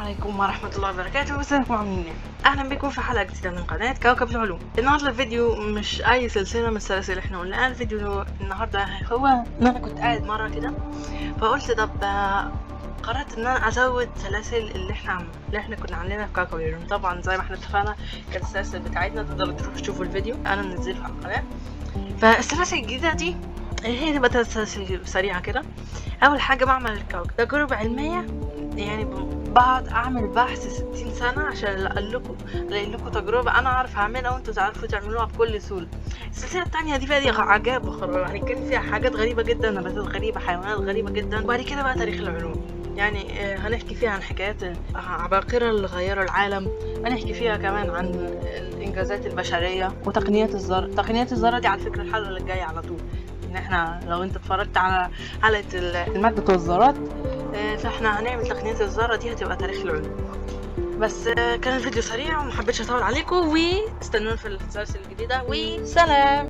عليكم ورحمة الله وبركاته. ازيكم عاملين ايه؟ اهلا بكم في حلقة جديدة من قناة كوكب العلوم. النهاردة الفيديو مش اي سلسلة من السلاسل اللي احنا قلناها. الفيديو النهاردة هو ان انا كنت قاعد مرة كده فقلت طب قررت ان انا ازود سلاسل اللي احنا كنا عاملينها في كوكب العلوم. طبعا زي ما احنا اتفقنا كانت السلاسل بتاعتنا، تقدروا تروحوا تشوفوا الفيديو انا منزله على القناة. فالسلاسل الجديدة دي هي تبقى 3 سلاسل سريعة كده. اول حاجة بعمل الكوكب تجربة علمية، يعني بقعد اعمل بحث 60 سنة عشان الاقي لكم تجربة انا اعرف اعملها وانتوا تعرفوا تعملوها بكل سهولة. السلسلة التانية دي بقى دي عجائب وخرافات، هنتكلم فيها حاجات غريبة جدا، نباتات غريبة، حيوانات غريبة جدا. وبعد كده بقى تاريخ العلوم، يعني هنحكي فيها عن حكايات عباقرة اللي غيروا العالم. هنحكي فيها كمان عن الانجازات البشرية وتقنيات الذرة. تقنيات الذرة دي على فكرة الحلقة اللي جاية على طول، ان احنا لو انت اتفرجت على حلقة المادة والذرات فاحنا هنعمل تقنيات الذرة دي، هتبقى تاريخ العلوم. بس كان الفيديو سريع ومحبتش اطول عليكم، واستنونا في السلسلة الجديدة، وسلام.